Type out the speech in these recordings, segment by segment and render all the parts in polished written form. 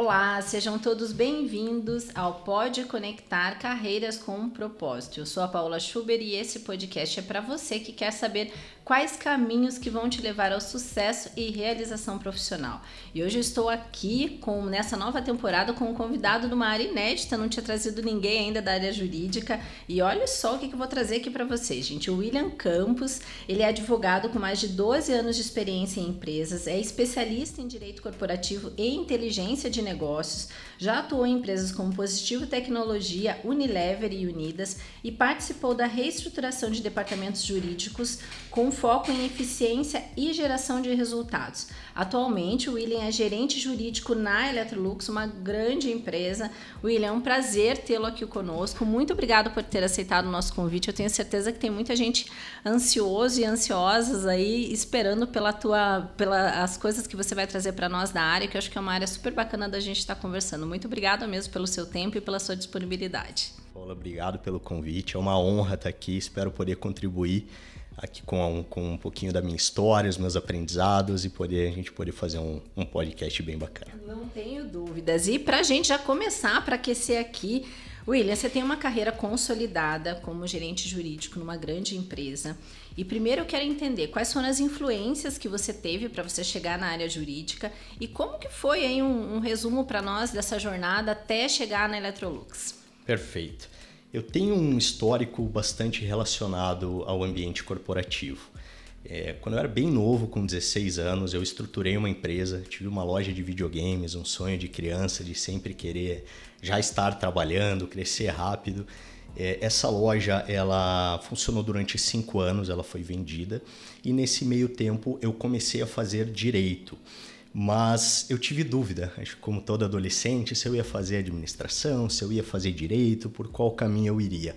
Olá, sejam todos bem-vindos ao Pode Conectar Carreiras com um Propósito. Eu sou a Paula Schuber e esse podcast é para você que quer saber quais caminhos que vão te levar ao sucesso e realização profissional. E hoje eu estou aqui nessa nova temporada com um convidado de uma área inédita, não tinha trazido ninguém ainda da área jurídica. E olha só o que eu vou trazer aqui para vocês, gente. O William Campos, ele é advogado com mais de 12 anos de experiência em empresas, é especialista em direito corporativo e inteligência de negócios, já atuou em empresas como Positivo Tecnologia, Unilever e Unidas e participou da reestruturação de departamentos jurídicos com foco em eficiência e geração de resultados. Atualmente, o William é gerente jurídico na Electrolux, uma grande empresa. William, é um prazer tê-lo aqui conosco. Muito obrigado por ter aceitado o nosso convite. Eu tenho certeza que tem muita gente ansiosa e ansiosas aí esperando pelas coisas que você vai trazer para nós da área, que eu acho que é uma área super bacana da gente estar conversando. Muito obrigada mesmo pelo seu tempo e pela sua disponibilidade. Paula, obrigado pelo convite. É uma honra estar aqui. Espero poder contribuir aqui com um pouquinho da minha história, os meus aprendizados e a gente poder fazer um podcast bem bacana. Não tenho dúvidas. E para a gente já começar, para aquecer aqui, William, você tem uma carreira consolidada como gerente jurídico numa grande empresa. E primeiro eu quero entender quais foram as influências que você teve para você chegar na área jurídica e como que foi aí um resumo para nós dessa jornada até chegar na Electrolux. Perfeito. Eu tenho um histórico bastante relacionado ao ambiente corporativo. Quando eu era bem novo, com 16 anos, eu estruturei uma empresa, tive uma loja de videogames, um sonho de criança de sempre querer já estar trabalhando, crescer rápido. Essa loja ela funcionou durante 5 anos, ela foi vendida e nesse meio tempo eu comecei a fazer direito. Mas eu tive dúvida, acho que como todo adolescente, se eu ia fazer administração, se eu ia fazer direito, por qual caminho eu iria.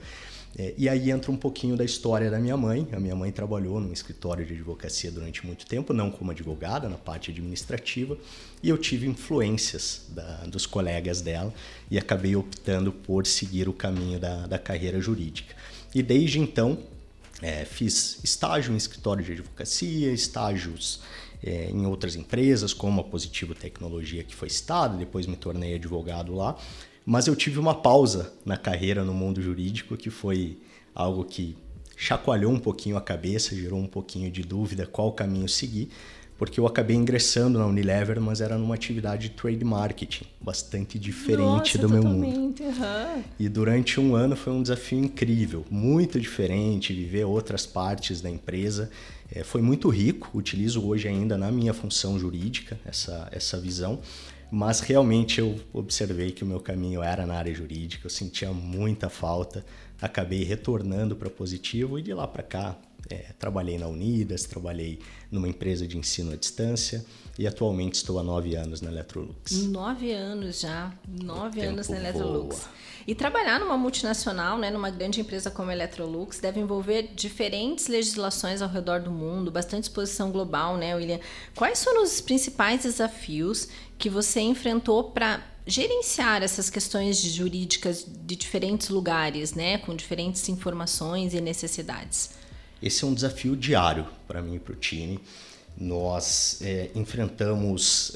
E aí entra um pouquinho da história da minha mãe. A minha mãe trabalhou num escritório de advocacia durante muito tempo, não como advogada, na parte administrativa, e eu tive influências dos colegas dela e acabei optando por seguir o caminho da carreira jurídica. E desde então, fiz estágio em escritório de advocacia, estágios em outras empresas, como a Positivo Tecnologia, que foi citada, depois me tornei advogado lá. Mas eu tive uma pausa na carreira no mundo jurídico, que foi algo que chacoalhou um pouquinho a cabeça, gerou um pouquinho de dúvida qual caminho seguir, porque eu acabei ingressando na Unilever, mas era numa atividade de trade marketing, bastante diferente do meu mundo. Uhum. E durante um ano foi um desafio incrível, muito diferente, viver outras partes da empresa. Foi muito rico, utilizo hoje ainda na minha função jurídica essa visão, mas realmente eu observei que o meu caminho era na área jurídica, eu sentia muita falta, acabei retornando para Positivo e de lá para cá trabalhei na Unidas, trabalhei numa empresa de ensino à distância e atualmente estou há 9 anos na Electrolux. 9 anos já, 9 anos na Electrolux. Voa. E trabalhar numa multinacional, numa grande empresa como a Electrolux, deve envolver diferentes legislações ao redor do mundo, bastante exposição global, William? Quais foram os principais desafios que você enfrentou para gerenciar essas questões jurídicas de diferentes lugares, com diferentes informações e necessidades? Esse é um desafio diário para mim e para o time. Nós enfrentamos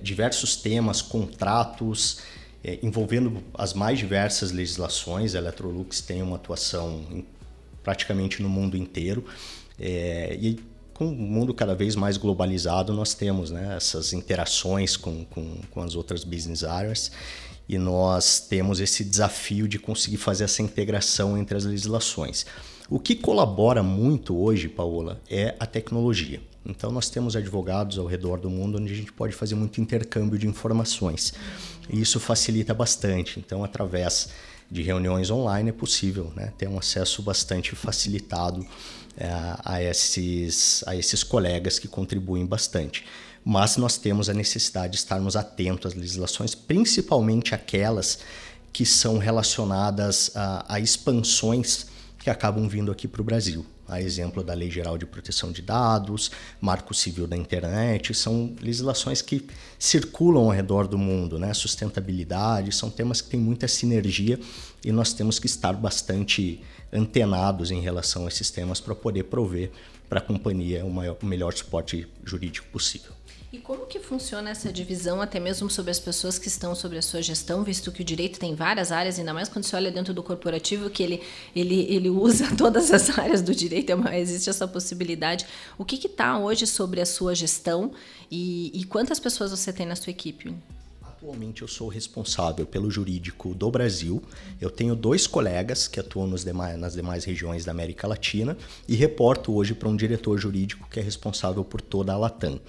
diversos temas, contratos, envolvendo as mais diversas legislações. A Electrolux tem uma atuação praticamente no mundo inteiro. E com o mundo cada vez mais globalizado, nós temos essas interações com as outras business areas. E nós temos esse desafio de conseguir fazer essa integração entre as legislações. O que colabora muito hoje, Paola, é a tecnologia. Então, nós temos advogados ao redor do mundo onde a gente pode fazer muito intercâmbio de informações. E isso facilita bastante. Então, através de reuniões online é possível ter um acesso bastante facilitado a esses colegas que contribuem bastante. Mas nós temos a necessidade de estarmos atentos às legislações, principalmente aquelas que são relacionadas a expansões que acabam vindo aqui para o Brasil. A exemplo da Lei Geral de Proteção de Dados, Marco Civil da Internet, são legislações que circulam ao redor do mundo, Sustentabilidade, são temas que têm muita sinergia e nós temos que estar bastante antenados em relação a esses temas para poder prover para a companhia o melhor suporte jurídico possível. E como que funciona essa divisão, até mesmo sobre as pessoas que estão sobre a sua gestão, visto que o direito tem várias áreas, ainda mais quando você olha dentro do corporativo, que ele usa todas as áreas do direito, existe essa possibilidade. O que está hoje sobre a sua gestão e quantas pessoas você tem na sua equipe? Atualmente eu sou responsável pelo jurídico do Brasil. Eu tenho 2 colegas que atuam nas demais regiões da América Latina e reporto hoje para um diretor jurídico que é responsável por toda a Latam.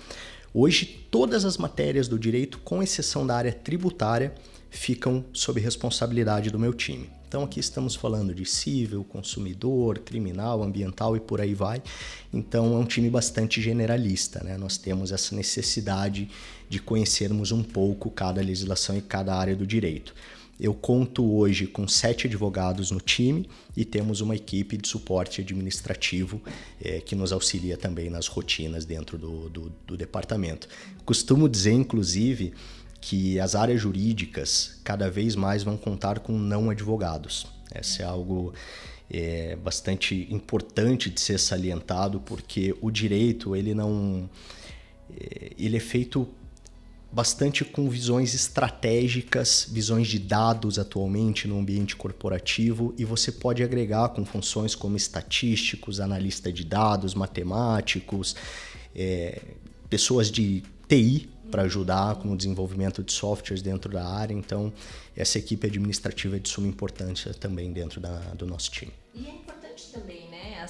Hoje, todas as matérias do direito, com exceção da área tributária, ficam sob responsabilidade do meu time. Então, aqui estamos falando de civil, consumidor, criminal, ambiental e por aí vai. Então, é um time bastante generalista, né? Nós temos essa necessidade de conhecermos um pouco cada legislação e cada área do direito. Eu conto hoje com 7 advogados no time e temos uma equipe de suporte administrativo que nos auxilia também nas rotinas dentro do departamento. Costumo dizer, inclusive, que as áreas jurídicas cada vez mais vão contar com não advogados. Esse é algo bastante importante de ser salientado, porque o direito ele é feito bastante com visões estratégicas, visões de dados atualmente no ambiente corporativo, e você pode agregar com funções como estatísticos, analista de dados, matemáticos, pessoas de TI para ajudar com o desenvolvimento de softwares dentro da área. Então, essa equipe administrativa é de suma importância também dentro do nosso time. E é importante também, né,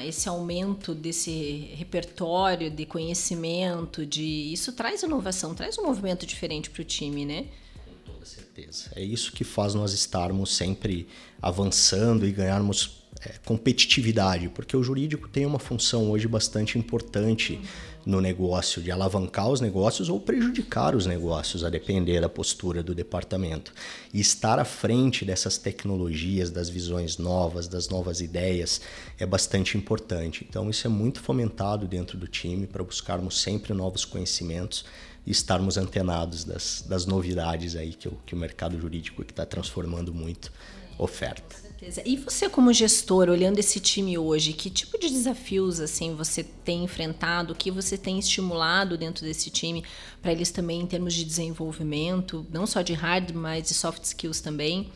esse aumento desse repertório de conhecimento, isso traz inovação, traz um movimento diferente para o time, né? Com toda certeza. É isso que faz nós estarmos sempre avançando e ganharmos competitividade, porque o jurídico tem uma função hoje bastante importante no negócio, de alavancar os negócios ou prejudicar os negócios, a depender da postura do departamento. E estar à frente dessas tecnologias, das visões novas, das novas ideias, é bastante importante. Então, isso é muito fomentado dentro do time para buscarmos sempre novos conhecimentos e estarmos antenados das novidades aí que o mercado jurídico está transformando muito oferta. E você, como gestor, olhando esse time hoje, que tipo de desafios assim você tem enfrentado, o que você tem estimulado dentro desse time para eles também em termos de desenvolvimento, não só de hard, mas de soft skills também?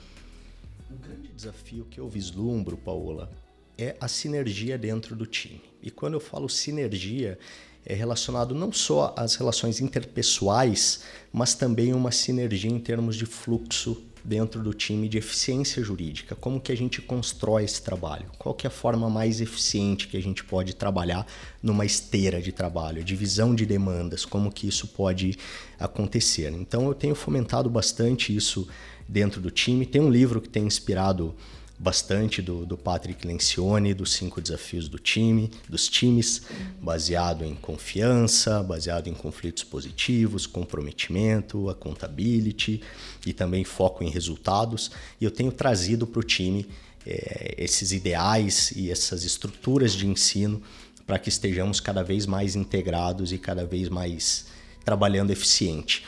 O grande desafio que eu vislumbro, Paola, é a sinergia dentro do time. E quando eu falo sinergia, é relacionado não só às relações interpessoais, mas também uma sinergia em termos de fluxo dentro do time, de eficiência jurídica. Como que a gente constrói esse trabalho? Qual que é a forma mais eficiente que a gente pode trabalhar numa esteira de trabalho? Divisão de demandas, como que isso pode acontecer? Então, eu tenho fomentado bastante isso dentro do time. Tem um livro que tem inspirado bastante do Patrick Lencioni, dos 5 desafios dos times, baseado em confiança, baseado em conflitos positivos, comprometimento, accountability e também foco em resultados. E eu tenho trazido para o time esses ideais e essas estruturas de ensino para que estejamos cada vez mais integrados e cada vez mais trabalhando eficiente,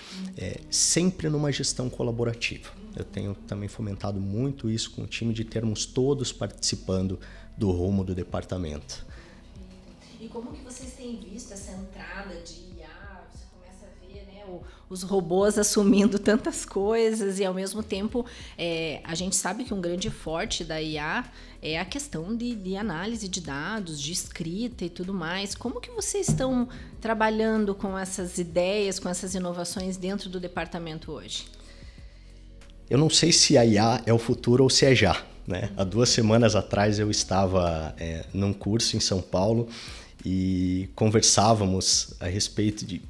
sempre numa gestão colaborativa. Eu tenho também fomentado muito isso com o time, de termos todos participando do rumo do departamento. E como que vocês têm visto essa entrada de IA? Você começa a ver, né, os robôs assumindo tantas coisas e, ao mesmo tempo, a gente sabe que um grande forte da IA é a questão de análise de dados, de escrita e tudo mais. Como que vocês estão trabalhando com essas ideias, com essas inovações dentro do departamento hoje? Eu não sei se a IA é o futuro ou se é já, né? Há 2 semanas atrás eu estava num curso em São Paulo e conversávamos a respeito de...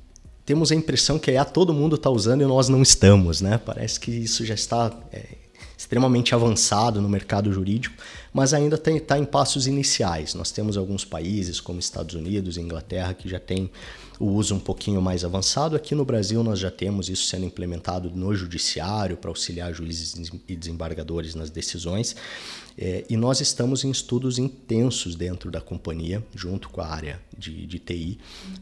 Temos a impressão que a IA todo mundo está usando e nós não estamos, né? Parece que isso já está extremamente avançado no mercado jurídico, mas ainda está em passos iniciais. Nós temos alguns países como Estados Unidos e Inglaterra que já têm o uso um pouquinho mais avançado. Aqui no Brasil nós já temos isso sendo implementado no judiciário para auxiliar juízes e desembargadores nas decisões. E nós estamos em estudos intensos dentro da companhia, junto com a área de TI,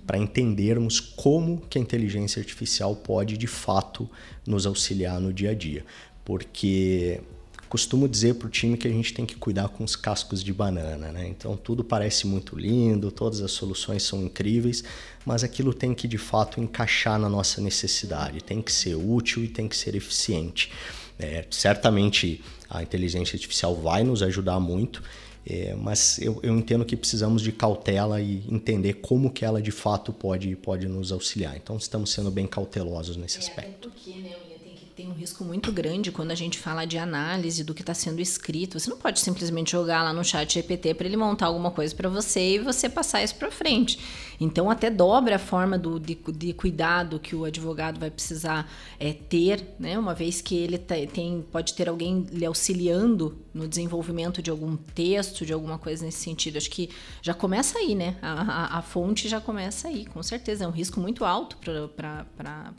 para entendermos como que a inteligência artificial pode, de fato, nos auxiliar no dia a dia. Porque costumo dizer para o time que a gente tem que cuidar com os cascos de banana, né? Então tudo parece muito lindo, todas as soluções são incríveis, mas aquilo tem que de fato encaixar na nossa necessidade, tem que ser útil e tem que ser eficiente. Certamente a inteligência artificial vai nos ajudar muito, mas eu entendo que precisamos de cautela e entender como que ela de fato pode nos auxiliar. Então estamos sendo bem cautelosos nesse aspecto. Até porque, né, tem um risco muito grande quando a gente fala de análise do que está sendo escrito. Você não pode simplesmente jogar lá no chat GPT para ele montar alguma coisa para você e você passar isso para frente. Então, até dobra a forma de cuidado que o advogado vai precisar ter, né? Uma vez que ele pode ter alguém lhe auxiliando no desenvolvimento de algum texto, de alguma coisa nesse sentido. Acho que já começa aí, né? A fonte já começa aí, com certeza. É um risco muito alto para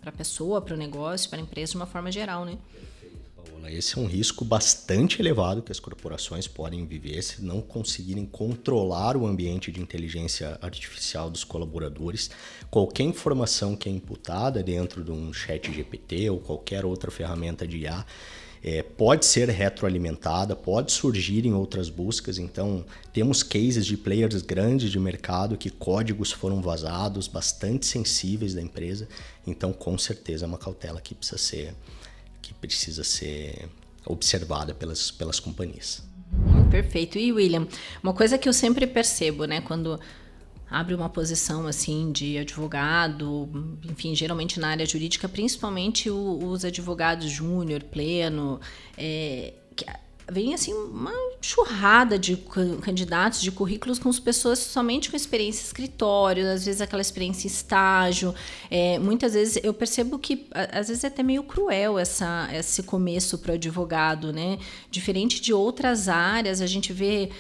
a pessoa, para o negócio, para a empresa de uma forma geral, né? Perfeito, Paola. Esse é um risco bastante elevado que as corporações podem viver se não conseguirem controlar o ambiente de inteligência artificial dos colaboradores. Qualquer informação que é imputada dentro de um chat GPT ou qualquer outra ferramenta de IA pode ser retroalimentada, pode surgir em outras buscas. Então, temos cases de players grandes de mercado que códigos foram vazados, bastante sensíveis da empresa. Então, com certeza, é uma cautela que precisa ser observada pelas companhias. Perfeito. E, William, uma coisa que eu sempre percebo, né, quando abre uma posição assim de advogado, enfim, geralmente na área jurídica, principalmente os advogados júnior, pleno, vem assim uma churrada de candidatos, de currículos com pessoas somente com experiência em escritório, às vezes aquela experiência em estágio. Muitas vezes eu percebo que às vezes é até meio cruel esse começo para o advogado, né? Diferente de outras áreas, a gente vê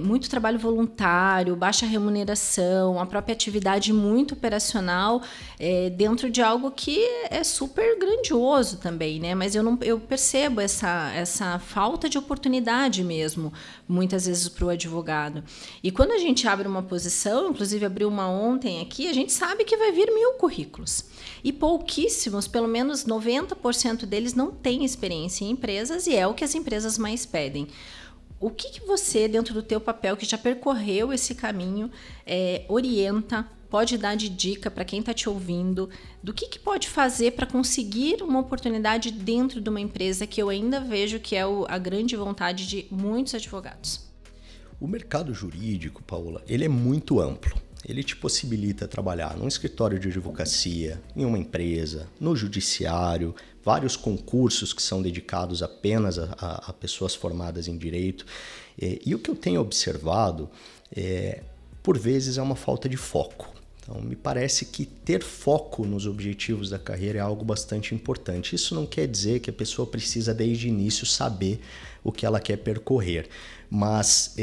muito trabalho voluntário, baixa remuneração, a própria atividade muito operacional dentro de algo que é super grandioso também, né? Mas eu percebo essa falta de oportunidade mesmo, muitas vezes para o advogado. E quando a gente abre uma posição, inclusive abriu uma ontem aqui, a gente sabe que vai vir 1000 currículos. E pouquíssimos, pelo menos 90% deles não têm experiência em empresas e é o que as empresas mais pedem. O que você, dentro do teu papel, que já percorreu esse caminho, orienta, pode dar de dica para quem está te ouvindo, do que pode fazer para conseguir uma oportunidade dentro de uma empresa que eu ainda vejo que é a grande vontade de muitos advogados? O mercado jurídico, Paola, ele é muito amplo. Ele te possibilita trabalhar num escritório de advocacia, em uma empresa, no judiciário, vários concursos que são dedicados apenas a pessoas formadas em direito. E o que eu tenho observado, por vezes, é uma falta de foco. Então, me parece que ter foco nos objetivos da carreira é algo bastante importante. Isso não quer dizer que a pessoa precisa, desde o início, saber o que ela quer percorrer. Mas,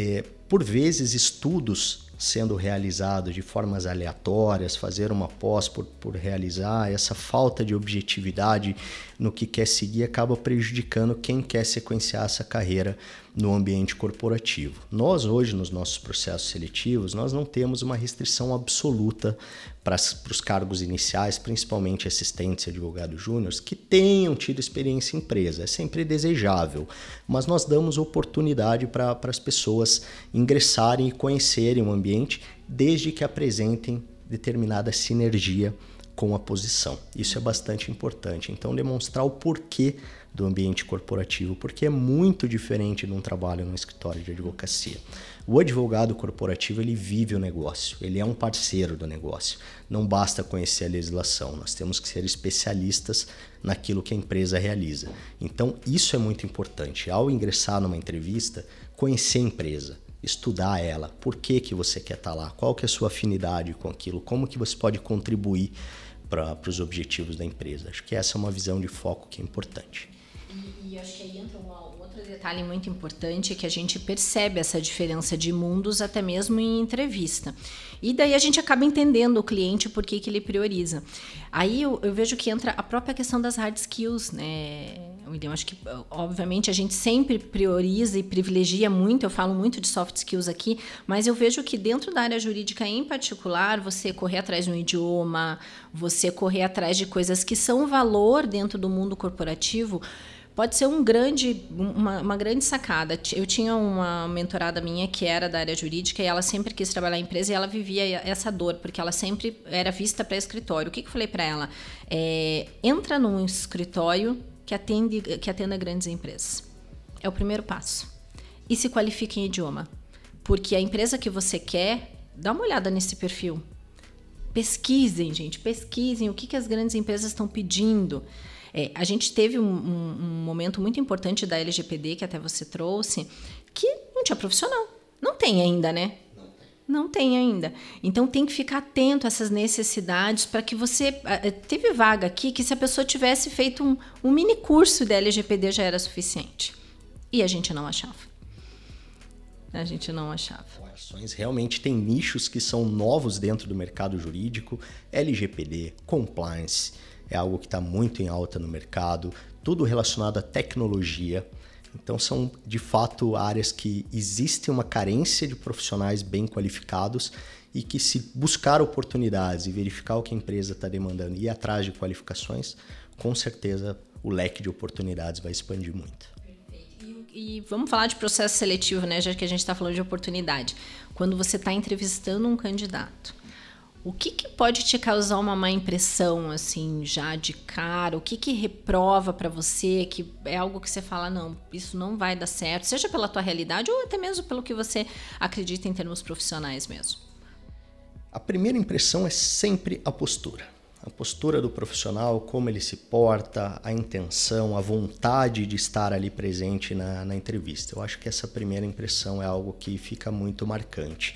por vezes, estudos sendo realizados de formas aleatórias, fazer uma pós por realizar, essa falta de objetividade no que quer seguir acaba prejudicando quem quer sequenciar essa carreira no ambiente corporativo. Nós hoje, nos nossos processos seletivos, nós não temos uma restrição absoluta para os cargos iniciais, principalmente assistentes e advogados júniores, que tenham tido experiência em empresa. É sempre desejável, mas nós damos oportunidade para as pessoas ingressarem e conhecerem o ambiente, desde que apresentem determinada sinergia com a posição. Isso é bastante importante. Então, demonstrar o porquê do ambiente corporativo, porque é muito diferente de um trabalho no escritório de advocacia. O advogado corporativo, ele vive o negócio, ele é um parceiro do negócio. Não basta conhecer a legislação, nós temos que ser especialistas naquilo que a empresa realiza. Então, isso é muito importante. Ao ingressar numa entrevista, conhecer a empresa, estudar ela, por que você quer estar lá, qual que é a sua afinidade com aquilo, como que você pode contribuir para os objetivos da empresa. Acho que essa é uma visão de foco que é importante. E acho que aí entra um outro detalhe muito importante, que a gente percebe essa diferença de mundos até mesmo em entrevista. E daí a gente acaba entendendo o cliente por que ele prioriza. Aí eu vejo que entra a própria questão das hard skills, né, William? Acho que, obviamente, a gente sempre prioriza e privilegia muito, eu falo muito de soft skills aqui, mas eu vejo que dentro da área jurídica em particular, você correr atrás de um idioma, você correr atrás de coisas que são valor dentro do mundo corporativo, pode ser uma grande sacada. Eu tinha uma mentorada minha que era da área jurídica e ela sempre quis trabalhar em empresa e ela vivia essa dor, porque ela sempre era vista para escritório. O que eu falei para ela? Entra num escritório que atenda grandes empresas. É o primeiro passo. E se qualifique em idioma. Porque a empresa que você quer, dá uma olhada nesse perfil. Pesquisem, gente, pesquisem o que as grandes empresas estão pedindo. A gente teve um momento muito importante da LGPD, que até você trouxe, que não tinha profissional. Não tem ainda, né? Não tem ainda. Então, tem que ficar atento a essas necessidades para que você... Teve vaga aqui que se a pessoa tivesse feito um mini curso da LGPD já era suficiente. E a gente não achava. Realmente tem nichos que são novos dentro do mercado jurídico. LGPD, compliance, é algo que está muito em alta no mercado. Tudo relacionado à tecnologia. Então são, de fato, áreas que existe uma carência de profissionais bem qualificados e que, se buscar oportunidades e verificar o que a empresa está demandando e ir atrás de qualificações, com certeza o leque de oportunidades vai expandir muito. E vamos falar de processo seletivo, né? Já que a gente está falando de oportunidade. Quando você está entrevistando um candidato, o que pode te causar uma má impressão, assim, já de cara? O que reprova para você, que é algo que você fala, não, isso não vai dar certo, seja pela tua realidade ou até mesmo pelo que você acredita em termos profissionais mesmo? A primeira impressão é sempre a postura. A postura do profissional, como ele se porta, a intenção, a vontade de estar ali presente na entrevista. Eu acho que essa primeira impressão é algo que fica muito marcante.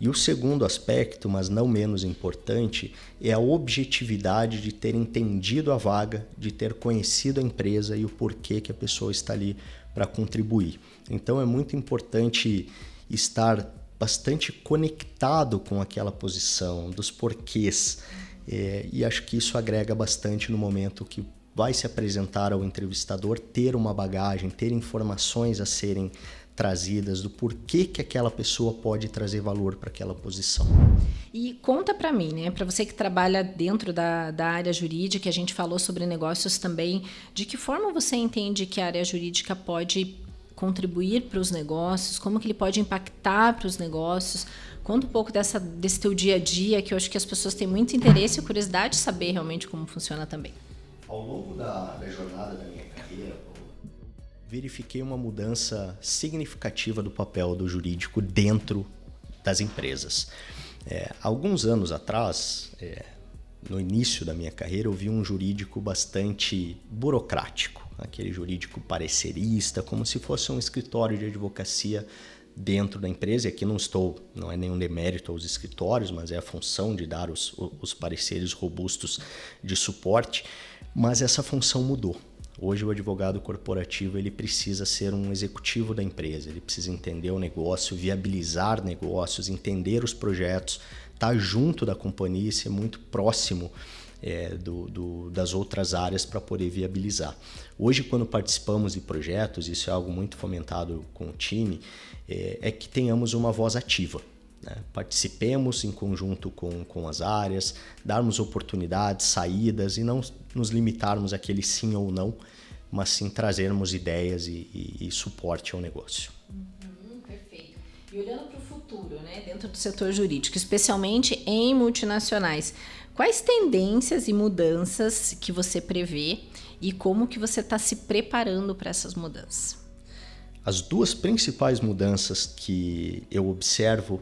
E o segundo aspecto, mas não menos importante, é a objetividade de ter entendido a vaga, de ter conhecido a empresa e o porquê que a pessoa está ali para contribuir. Então é muito importante estar bastante conectado com aquela posição, dos porquês. E acho que isso agrega bastante no momento que vai se apresentar ao entrevistador, ter uma bagagem, ter informações a serem trazidas do porquê que aquela pessoa pode trazer valor para aquela posição. E conta para mim, né, para você que trabalha dentro da área jurídica, a gente falou sobre negócios também, de que forma você entende que a área jurídica pode contribuir para os negócios, como que ele pode impactar para os negócios? Conta um pouco desse teu dia a dia, que eu acho que as pessoas têm muito interesse e curiosidade de saber realmente como funciona também. Ao longo da jornada da minha carreira, verifiquei uma mudança significativa do papel do jurídico dentro das empresas. Alguns anos atrás, no início da minha carreira, eu vi um jurídico bastante burocrático, aquele jurídico parecerista, como se fosse um escritório de advocacia dentro da empresa. E aqui não é nenhum demérito aos escritórios, mas é a função de dar os pareceres robustos de suporte, mas essa função mudou. Hoje o advogado corporativo ele precisa ser um executivo da empresa, ele precisa entender o negócio, viabilizar negócios, entender os projetos, estar junto da companhia e ser muito próximo das outras áreas para poder viabilizar. Hoje, quando participamos de projetos, isso é algo muito fomentado com o time, é que tenhamos uma voz ativa. Né? Participemos em conjunto com as áreas, darmos oportunidades, saídas e não nos limitarmos àquele sim ou não, mas sim trazermos ideias e suporte ao negócio. Perfeito. E olhando para o futuro, né, dentro do setor jurídico, especialmente em multinacionais, quais tendências e mudanças que você prevê e como que você está se preparando para essas mudanças? As duas principais mudanças que eu observo,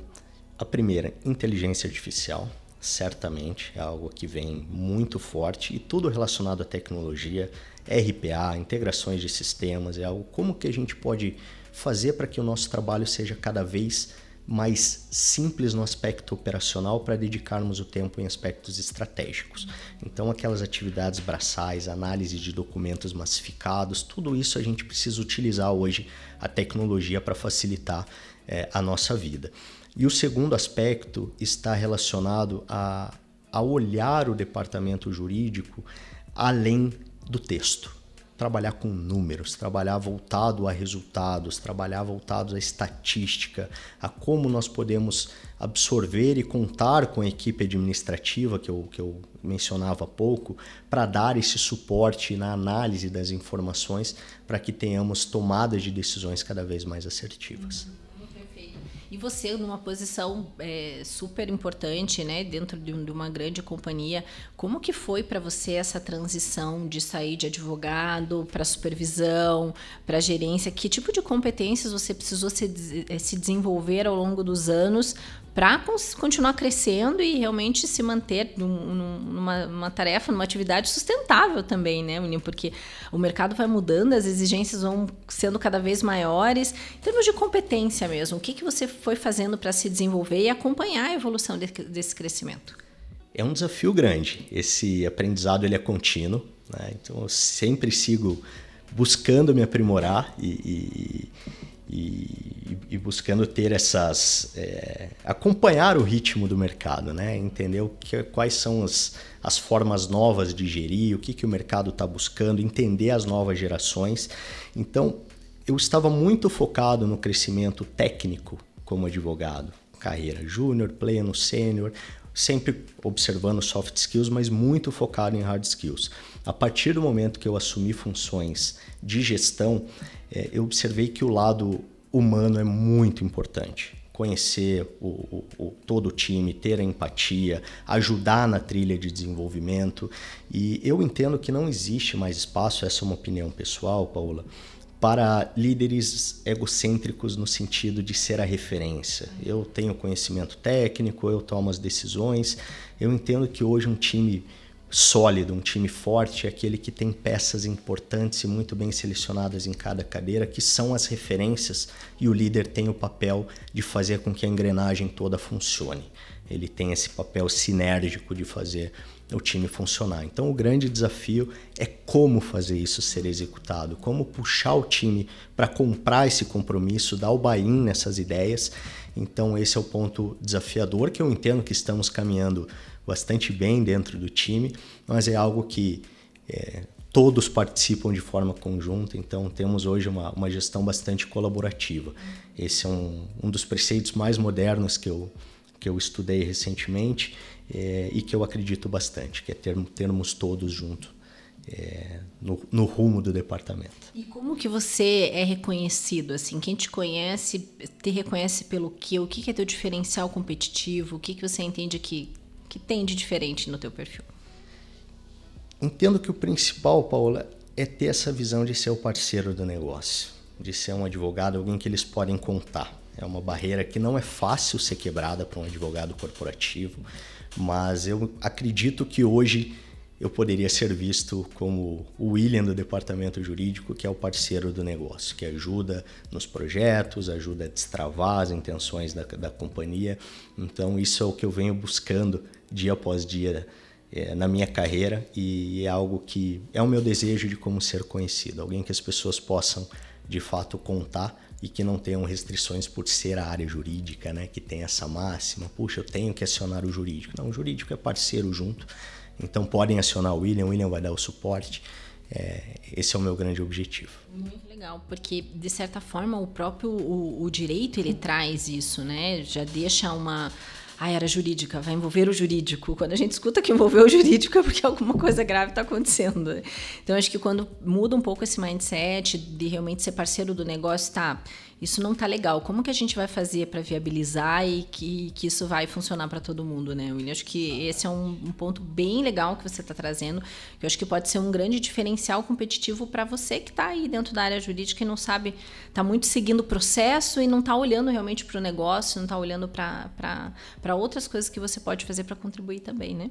a primeira, inteligência artificial, certamente é algo que vem muito forte, e tudo relacionado à tecnologia, RPA, integrações de sistemas, é algo como que a gente pode fazer para que o nosso trabalho seja cada vez mais simples no aspecto operacional para dedicarmos o tempo em aspectos estratégicos. Então, aquelas atividades braçais, análise de documentos massificados, tudo isso a gente precisa utilizar hoje a tecnologia para facilitar a nossa vida. E o segundo aspecto está relacionado a olhar o departamento jurídico além do texto. trabalhar com números, trabalhar voltado a resultados, trabalhar voltado à estatística, a como nós podemos absorver e contar com a equipe administrativa que eu mencionava há pouco, para dar esse suporte na análise das informações para que tenhamos tomadas de decisões cada vez mais assertivas. E você, numa posição super importante, né, dentro de uma grande companhia, como que foi para você essa transição de sair de advogado para supervisão, para gerência? Que tipo de competências você precisou se desenvolver ao longo dos anos para continuar crescendo e realmente se manter numa tarefa, numa atividade sustentável também, né, William? Porque o mercado vai mudando, as exigências vão sendo cada vez maiores. Em termos de competência mesmo, o que você foi fazendo para se desenvolver e acompanhar a evolução desse crescimento? É um desafio grande. Esse aprendizado ele é contínuo, né? Então eu sempre sigo buscando me aprimorar e buscando ter acompanhar o ritmo do mercado, né? Entender quais são as formas novas de gerir, o que o mercado está buscando, entender as novas gerações. Então, eu estava muito focado no crescimento técnico como advogado, carreira júnior, pleno, sênior, sempre observando soft skills, mas muito focado em hard skills. A partir do momento que eu assumi funções de gestão, eu observei que o lado humano é muito importante. Conhecer todo o time, ter a empatia, ajudar na trilha de desenvolvimento. E eu entendo que não existe mais espaço, essa é uma opinião pessoal, Paula, para líderes egocêntricos no sentido de ser a referência. Eu tenho conhecimento técnico, eu tomo as decisões. Eu entendo que hoje um time sólido, um time forte, é aquele que tem peças importantes e muito bem selecionadas em cada cadeira, que são as referências, e o líder tem o papel de fazer com que a engrenagem toda funcione. Ele tem esse papel sinérgico de fazer o time funcionar. Então o grande desafio é como fazer isso ser executado, como puxar o time para comprar esse compromisso, dar o buy-in nessas ideias. Então esse é o ponto desafiador, que eu entendo que estamos caminhando bastante bem dentro do time, mas é algo que todos participam de forma conjunta, então temos hoje uma gestão bastante colaborativa. Esse é um dos preceitos mais modernos que eu estudei recentemente e que eu acredito bastante, que é termos todos juntos no rumo do departamento. E como que você é reconhecido? Assim, quem te conhece, te reconhece pelo quê? O que é teu diferencial competitivo? O que você entende que tem de diferente no teu perfil? Entendo que o principal, Paula, é ter essa visão de ser o parceiro do negócio, de ser um advogado, alguém que eles podem contar. É uma barreira que não é fácil ser quebrada para um advogado corporativo, mas eu acredito que hoje eu poderia ser visto como o William do departamento jurídico, que é o parceiro do negócio, que ajuda nos projetos, ajuda a destravar as intenções da companhia. Então isso é o que eu venho buscando dia após dia na minha carreira, e é algo que é o meu desejo de como ser conhecido, alguém que as pessoas possam de fato contar e que não tenham restrições por ser a área jurídica, né? Que tem essa máxima, puxa, eu tenho que acionar o jurídico. Não, o jurídico é parceiro junto, então podem acionar o William vai dar o suporte. Esse é o meu grande objetivo. Muito legal, porque de certa forma o próprio o direito ele traz isso, né? Já deixa uma área jurídica, vai envolver o jurídico. Quando a gente escuta que envolveu o jurídico é porque alguma coisa grave está acontecendo. Então, acho que quando muda um pouco esse mindset de realmente ser parceiro do negócio, isso não tá legal. Como que a gente vai fazer para viabilizar e que isso vai funcionar para todo mundo, né, William? Acho que esse é um ponto bem legal que você está trazendo, que eu acho que pode ser um grande diferencial competitivo para você que está aí dentro da área jurídica e não sabe, está muito seguindo o processo e não está olhando realmente para o negócio, não está olhando para outras coisas que você pode fazer para contribuir também, né?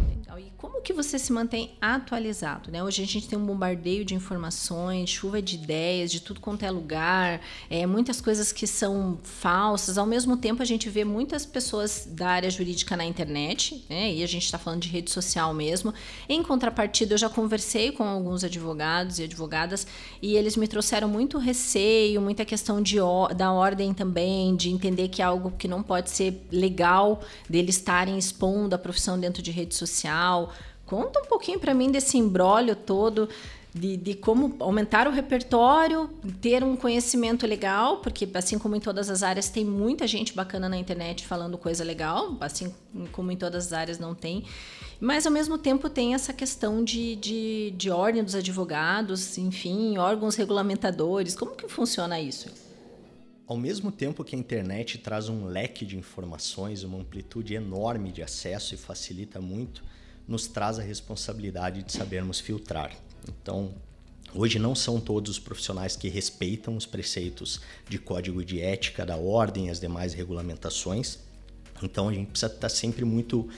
Legal. E como que você se mantém atualizado, né? Hoje a gente tem um bombardeio de informações, chuva de ideias, de tudo quanto é lugar, muitas coisas que são falsas. Ao mesmo tempo, a gente vê muitas pessoas da área jurídica na internet, né? E a gente está falando de rede social mesmo. Em contrapartida, eu já conversei com alguns advogados e advogadas e eles me trouxeram muito receio, muita questão da ordem também, de entender que é algo que não pode ser legal deles estarem expondo a profissão dentro de rede social. Conta um pouquinho para mim desse imbróglio todo. de como aumentar o repertório, ter um conhecimento legal, porque assim como em todas as áreas tem muita gente bacana na internet falando coisa legal, assim como em todas as áreas não tem, mas ao mesmo tempo tem essa questão de ordem dos advogados, enfim, órgãos regulamentadores. Como que funciona isso? Ao mesmo tempo que a internet traz um leque de informações, uma amplitude enorme de acesso e facilita muito, nos traz a responsabilidade de sabermos filtrar. Então, hoje não são todos os profissionais que respeitam os preceitos de código de ética da ordem e as demais regulamentações. Então, a gente precisa estar sempre muito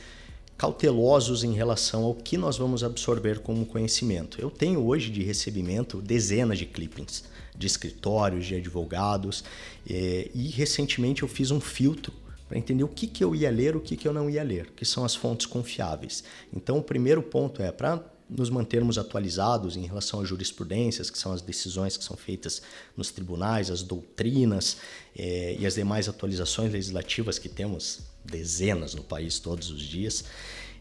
cautelosos em relação ao que nós vamos absorver como conhecimento. Eu tenho hoje de recebimento dezenas de clippings de escritórios, de advogados, e recentemente eu fiz um filtro para entender o que eu ia ler, o que eu não ia ler, que são as fontes confiáveis. Então, o primeiro ponto é para nos mantermos atualizados em relação às jurisprudências, que são as decisões que são feitas nos tribunais, as doutrinas e as demais atualizações legislativas que temos dezenas no país todos os dias.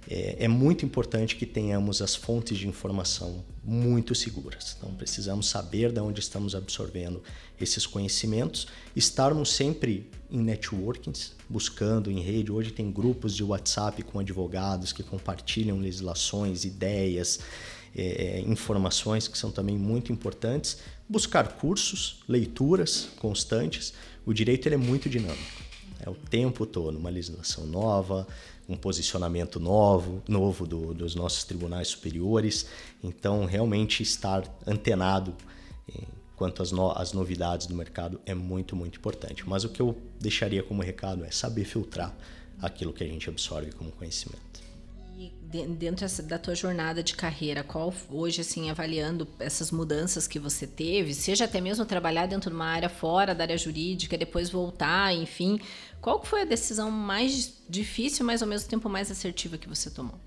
É muito importante que tenhamos as fontes de informação muito seguras. Então, precisamos saber de onde estamos absorvendo esses conhecimentos, estarmos sempre em networkings, buscando em rede. Hoje tem grupos de WhatsApp com advogados que compartilham legislações, ideias, informações que são também muito importantes. Buscar cursos, leituras constantes. O direito ele é muito dinâmico. É o tempo todo, uma legislação nova, um posicionamento novo dos nossos tribunais superiores. Então, realmente estar antenado quanto às novidades do mercado é muito, muito importante. Mas o que eu deixaria como recado é saber filtrar aquilo que a gente absorve como conhecimento. E dentro da tua jornada de carreira, qual hoje, assim, avaliando essas mudanças que você teve, seja até mesmo trabalhar dentro de uma área fora da área jurídica, depois voltar, enfim, qual foi a decisão mais difícil, mas ao mesmo tempo mais assertiva que você tomou?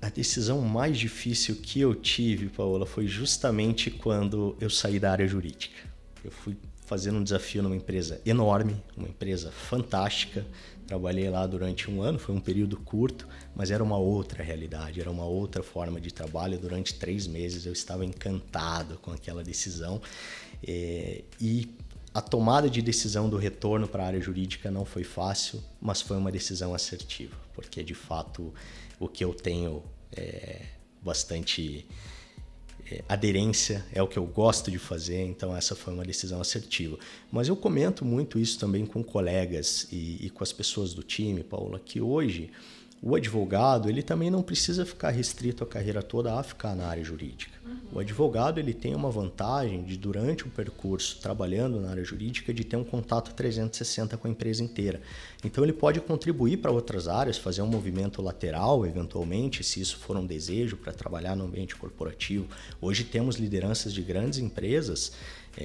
A decisão mais difícil que eu tive, Paola, foi justamente quando eu saí da área jurídica. Eu fui fazendo um desafio numa empresa enorme, uma empresa fantástica. Trabalhei lá durante 1 ano, foi um período curto, mas era uma outra realidade, era uma outra forma de trabalho. Durante 3 meses eu estava encantado com aquela decisão. E a tomada de decisão do retorno para a área jurídica não foi fácil, mas foi uma decisão assertiva, porque de fato o que eu tenho bastante aderência, é o que eu gosto de fazer, então essa foi uma decisão assertiva. Mas eu comento muito isso também com colegas e com as pessoas do time, Paula, que hoje o advogado ele também não precisa ficar restrito a carreira toda a ficar na área jurídica. O advogado ele tem uma vantagem de, durante o percurso, trabalhando na área jurídica, de ter um contato 360 com a empresa inteira. Então ele pode contribuir para outras áreas, fazer um movimento lateral, eventualmente, se isso for um desejo, para trabalhar no ambiente corporativo. Hoje temos lideranças de grandes empresas,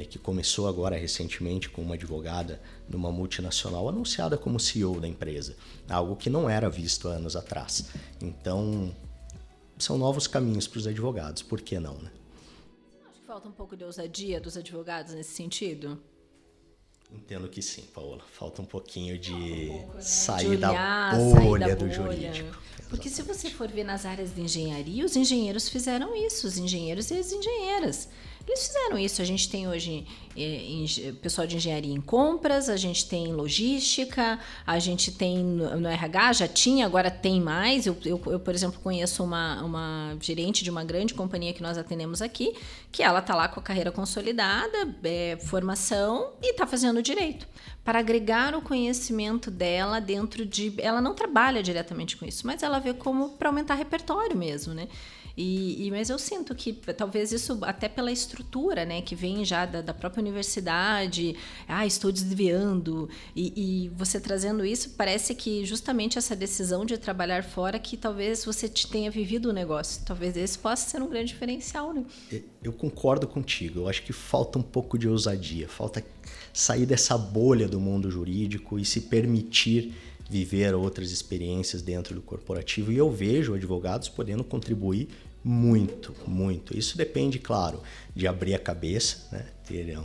que começou agora recentemente com uma advogada numa multinacional anunciada como CEO da empresa, algo que não era visto há anos atrás. Então, são novos caminhos para os advogados, por que não, né? Acho que falta um pouco de ousadia dos advogados nesse sentido? Entendo que sim, Paola. Falta um pouquinho de sair da bolha do jurídico. Porque se você for ver nas áreas de engenharia, os engenheiros fizeram isso, os engenheiros e as engenheiras. Eles fizeram isso. A gente tem hoje pessoal de engenharia em compras, a gente tem logística, a gente tem no RH, já tinha, agora tem mais. Eu por exemplo, conheço uma gerente de uma grande companhia que nós atendemos aqui, que ela está lá com a carreira consolidada, formação, e está fazendo direito. Para agregar o conhecimento dela dentro de... Ela não trabalha diretamente com isso, mas ela vê como para aumentar repertório mesmo, né? Mas eu sinto que talvez isso, até pela estrutura, né, que vem já da própria universidade, estou desviando, e você trazendo isso, parece que justamente essa decisão de trabalhar fora, que talvez você tenha vivido o negócio, talvez esse possa ser um grande diferencial, né? Eu concordo contigo, eu acho que falta um pouco de ousadia, falta sair dessa bolha do mundo jurídico e se permitir viver outras experiências dentro do corporativo, e eu vejo advogados podendo contribuir muito, muito. Isso depende, claro, de abrir a cabeça, né? Ter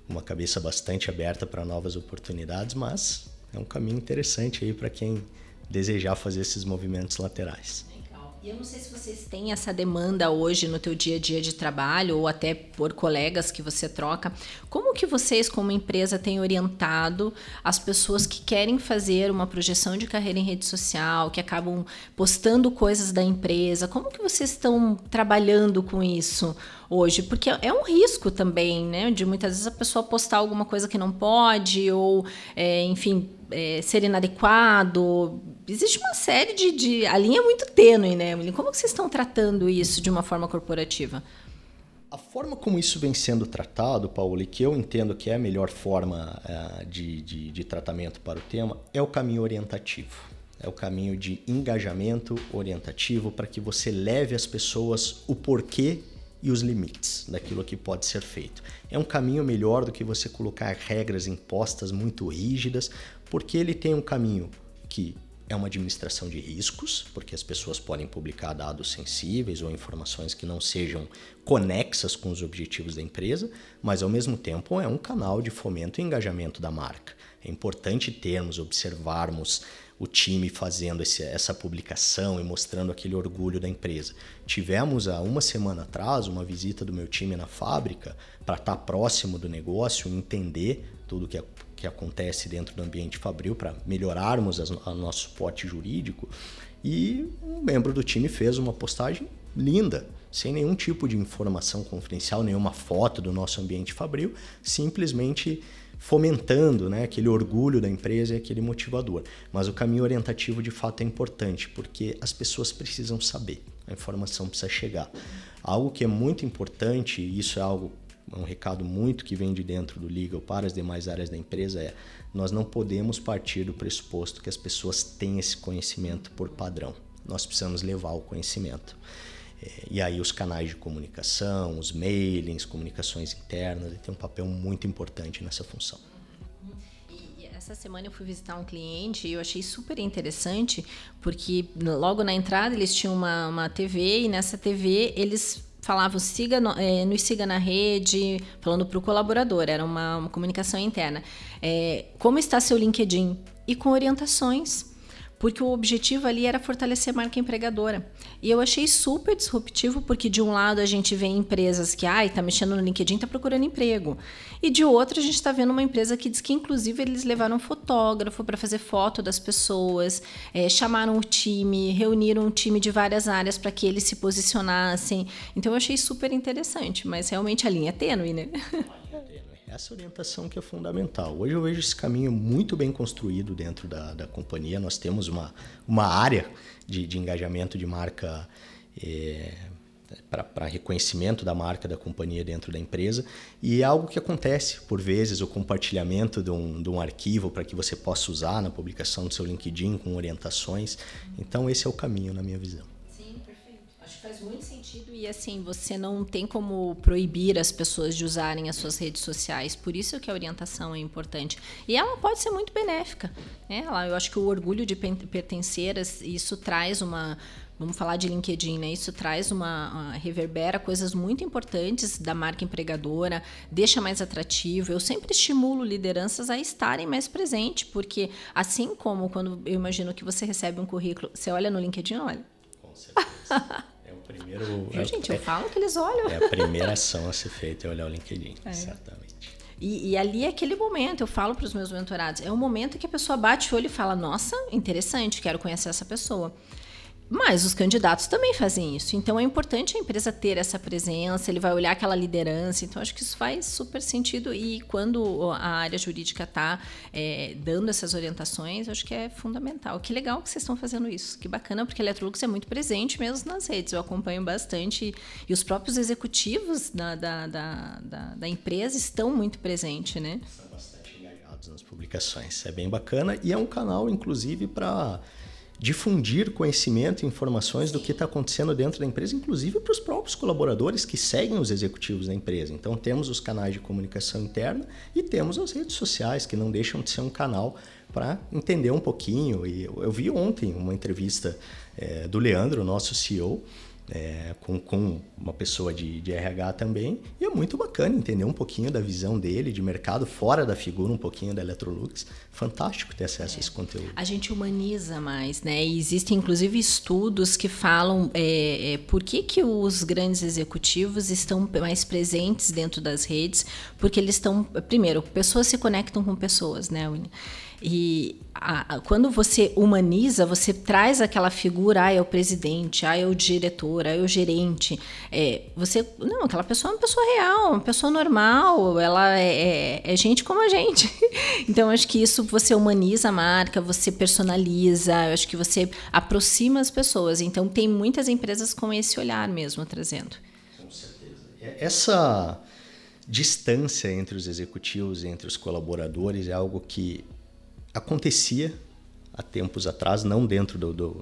uma cabeça bastante aberta para novas oportunidades, mas é um caminho interessante aí para quem desejar fazer esses movimentos laterais. Legal. E eu não sei se vocês têm essa demanda hoje no teu dia a dia de trabalho ou até por colegas que você troca. Como que vocês, como empresa, têm orientado as pessoas que querem fazer uma projeção de carreira em rede social, que acabam postando coisas da empresa? Como que vocês estão trabalhando com isso hoje? Porque é um risco também, né? De muitas vezes a pessoa postar alguma coisa que não pode ou, enfim, ser inadequado. Existe uma série de... A linha é muito tênue, né? Como que vocês estão tratando isso de uma forma corporativa? A forma como isso vem sendo tratado, Paulo, e que eu entendo que é a melhor forma de tratamento para o tema, é o caminho orientativo. É o caminho de engajamento orientativo para que você leve às pessoas o porquê e os limites daquilo que pode ser feito. É um caminho melhor do que você colocar regras impostas muito rígidas, porque ele tem um caminho que é uma administração de riscos, porque as pessoas podem publicar dados sensíveis ou informações que não sejam conexas com os objetivos da empresa, mas ao mesmo tempo é um canal de fomento e engajamento da marca. É importante observarmos o time fazendo essa publicação e mostrando aquele orgulho da empresa. Tivemos há uma semana atrás uma visita do meu time na fábrica para estar próximo do negócio, entender tudo que acontece dentro do ambiente fabril para melhorarmos o nosso suporte jurídico, e um membro do time fez uma postagem linda, sem nenhum tipo de informação confidencial, nenhuma foto do nosso ambiente fabril, simplesmente fomentando, né, aquele orgulho da empresa e aquele motivador. Mas o caminho orientativo de fato é importante, porque as pessoas precisam saber, a informação precisa chegar. Algo que é muito importante, e isso é um recado muito que vem de dentro do Legal para as demais áreas da empresa, nós não podemos partir do pressuposto que as pessoas têm esse conhecimento por padrão. Nós precisamos levar o conhecimento. E aí os canais de comunicação, os mailings, comunicações internas, tem um papel muito importante nessa função. E essa semana eu fui visitar um cliente e eu achei super interessante, porque logo na entrada eles tinham uma TV, e nessa TV eles falavam nos siga na rede, falando para o colaborador, era uma comunicação interna. Como está seu LinkedIn? E com orientações, porque o objetivo ali era fortalecer a marca empregadora. E eu achei super disruptivo, porque de um lado a gente vê empresas que tá mexendo no LinkedIn, tá procurando emprego. E de outro a gente está vendo uma empresa que diz que inclusive eles levaram um fotógrafo para fazer foto das pessoas, chamaram o time, reuniram um time de várias áreas para que eles se posicionassem. Então eu achei super interessante, mas realmente a linha é tênue, né? Essa orientação que é fundamental. Hoje eu vejo esse caminho muito bem construído dentro da companhia. Nós temos uma área de engajamento de marca para reconhecimento da marca da companhia dentro da empresa, e é algo que acontece por vezes, o compartilhamento de um arquivo para que você possa usar na publicação do seu LinkedIn com orientações. Então esse é o caminho na minha visão. Acho que faz muito sentido, e assim, você não tem como proibir as pessoas de usarem as suas redes sociais, por isso que a orientação é importante. E ela pode ser muito benéfica, né? Eu acho que o orgulho de pertencer, isso traz vamos falar de LinkedIn, né? Isso traz reverbera coisas muito importantes da marca empregadora, deixa mais atrativo. Eu sempre estimulo lideranças a estarem mais presentes, porque assim como quando eu imagino que você recebe um currículo, você olha no LinkedIn, olha. Com certeza. Eu falo que eles olham. É a primeira ação a ser feita, é olhar o LinkedIn, certamente. E ali é aquele momento, eu falo para os meus mentorados, é o momento que a pessoa bate o olho e fala, nossa, interessante, quero conhecer essa pessoa. Mas os candidatos também fazem isso. Então é importante a empresa ter essa presença, ele vai olhar aquela liderança. Então acho que isso faz super sentido. E quando a área jurídica está dando essas orientações, acho que é fundamental. Que legal que vocês estão fazendo isso. Que bacana, porque a Electrolux é muito presente mesmo nas redes. Eu acompanho bastante. E os próprios executivos da empresa estão muito presentes, né? São bastante engajados nas publicações. É bem bacana e é um canal, inclusive, para difundir conhecimento e informações do que está acontecendo dentro da empresa, inclusive para os próprios colaboradores que seguem os executivos da empresa. Então, temos os canais de comunicação interna e temos as redes sociais, que não deixam de ser um canal para entender um pouquinho. E eu vi ontem uma entrevista do Leandro, nosso CEO, com uma pessoa de RH também, e é muito bacana entender um pouquinho da visão dele, de mercado, fora da figura, um pouquinho da Electrolux. Fantástico ter acesso a esse conteúdo. A gente humaniza mais, né? E existem, inclusive, estudos que falam por que os grandes executivos estão mais presentes dentro das redes, porque eles estão... Primeiro, pessoas se conectam com pessoas, né, William? E quando você humaniza, você traz aquela figura, é o presidente, é o diretor, é o gerente. Aquela pessoa é uma pessoa real, uma pessoa normal, ela é gente como a gente. Então, acho que isso você humaniza a marca, você personaliza, acho que você aproxima as pessoas. Então, tem muitas empresas com esse olhar mesmo trazendo. Com certeza. Essa distância entre os executivos, entre os colaboradores, é algo que acontecia há tempos atrás, não dentro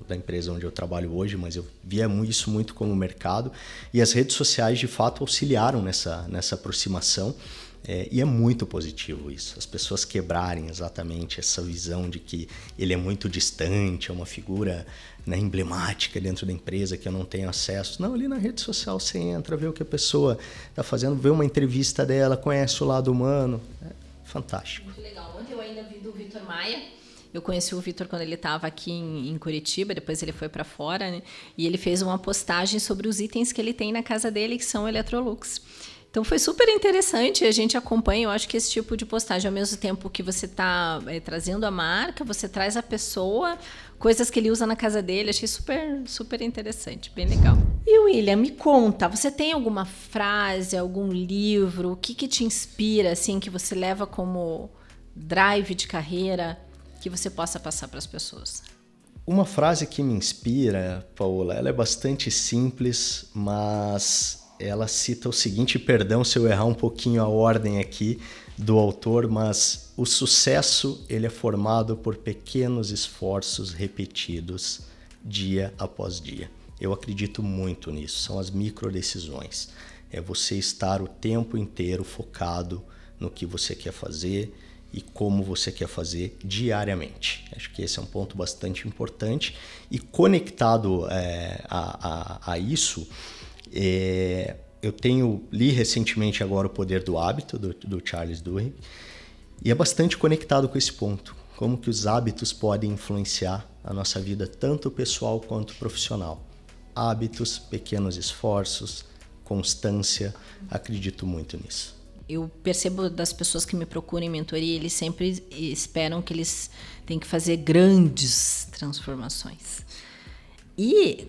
da empresa onde eu trabalho hoje, mas eu via isso muito como mercado, e as redes sociais de fato auxiliaram nessa aproximação, e é muito positivo isso, as pessoas quebrarem exatamente essa visão de que ele é muito distante, é uma figura, né, emblemática dentro da empresa que eu não tenho acesso. Não, ali na rede social você entra, vê o que a pessoa está fazendo, vê uma entrevista dela, conhece o lado humano, fantástico. Muito legal. Ontem eu ainda vi do Vitor Maia. Eu conheci o Vitor quando ele estava aqui em Curitiba, depois ele foi para fora, né? E ele fez uma postagem sobre os itens que ele tem na casa dele, que são Electrolux. Então foi super interessante, a gente acompanha, eu acho que esse tipo de postagem, ao mesmo tempo que você está trazendo a marca, você traz a pessoa, coisas que ele usa na casa dele, achei super, super interessante, bem legal. E William, me conta, você tem alguma frase, algum livro, o que te inspira, assim, que você leva como drive de carreira, que você possa passar para as pessoas? Uma frase que me inspira, Paola, ela é bastante simples, mas ela cita o seguinte, perdão se eu errar um pouquinho a ordem aqui do autor, mas o sucesso ele é formado por pequenos esforços repetidos dia após dia. Eu acredito muito nisso, são as microdecisões. É você estar o tempo inteiro focado no que você quer fazer e como você quer fazer diariamente. Acho que esse é um ponto bastante importante. E conectado a isso, eu li recentemente agora O Poder do Hábito, do Charles Duhigg, e é bastante conectado com esse ponto. Como que os hábitos podem influenciar a nossa vida, tanto pessoal quanto profissional. Hábitos, pequenos esforços, constância, acredito muito nisso. Eu percebo das pessoas que me procuram em mentoria, eles sempre esperam que eles têm que fazer grandes transformações. E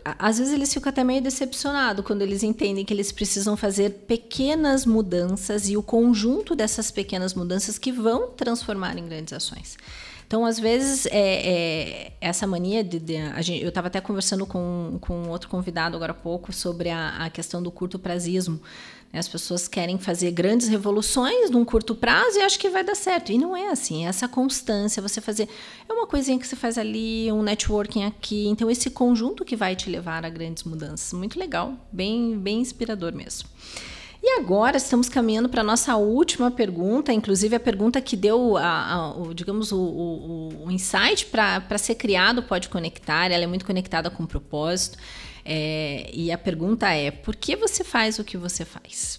às vezes eles ficam até meio decepcionados quando eles entendem que eles precisam fazer pequenas mudanças e o conjunto dessas pequenas mudanças que vão transformar em grandes ações. Então, às vezes, essa mania eu estava até conversando com outro convidado agora há pouco sobre a questão do curto prazismo. As pessoas querem fazer grandes revoluções num curto prazo e acham que vai dar certo. E não é assim. Essa constância, você fazer... É uma coisinha que você faz ali, um networking aqui. Então, esse conjunto que vai te levar a grandes mudanças. Muito legal. Bem, bem inspirador mesmo. E agora estamos caminhando para a nossa última pergunta, inclusive a pergunta que deu o insight para ser criado o Pode Conectar. Ela é muito conectada com o propósito. E a pergunta é, por que você faz o que você faz?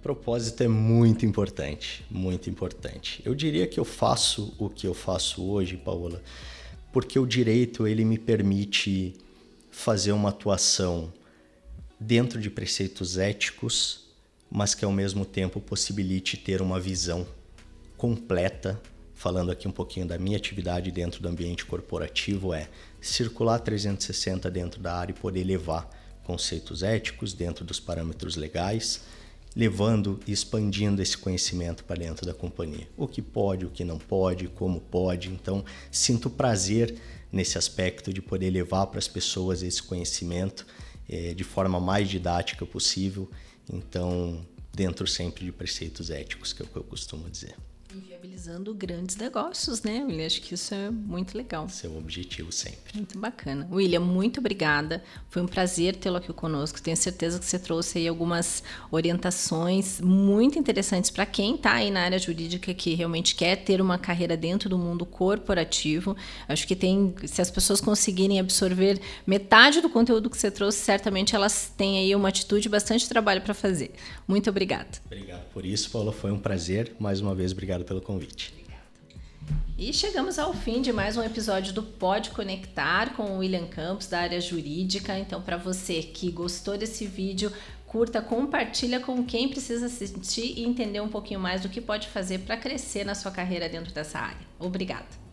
Propósito é muito importante, muito importante. Eu diria que eu faço o que eu faço hoje, Paola, porque o direito ele me permite fazer uma atuação dentro de preceitos éticos, mas que ao mesmo tempo possibilite ter uma visão completa. Falando aqui um pouquinho da minha atividade dentro do ambiente corporativo, circular 360 dentro da área e poder levar conceitos éticos dentro dos parâmetros legais, levando e expandindo esse conhecimento para dentro da companhia. O que pode, o que não pode, como pode. Então, sinto prazer nesse aspecto de poder levar para as pessoas esse conhecimento de forma mais didática possível. Então, dentro sempre de preceitos éticos, que é o que eu costumo dizer. E viabilizando grandes negócios, né, William? Acho que isso é muito legal. Esse é o objetivo sempre. Muito bacana. William, muito obrigada. Foi um prazer tê-lo aqui conosco. Tenho certeza que você trouxe aí algumas orientações muito interessantes para quem está aí na área jurídica, que realmente quer ter uma carreira dentro do mundo corporativo. Acho que se as pessoas conseguirem absorver metade do conteúdo que você trouxe, certamente elas têm aí uma atitude e bastante trabalho para fazer. Muito obrigada. Obrigado por isso, Paula. Foi um prazer. Mais uma vez, obrigado pelo convite. E chegamos ao fim de mais um episódio do Pode Conectar com o William Campos, da área jurídica. Então, para você que gostou desse vídeo, curta, compartilha com quem precisa assistir e entender um pouquinho mais do que pode fazer para crescer na sua carreira dentro dessa área. Obrigada!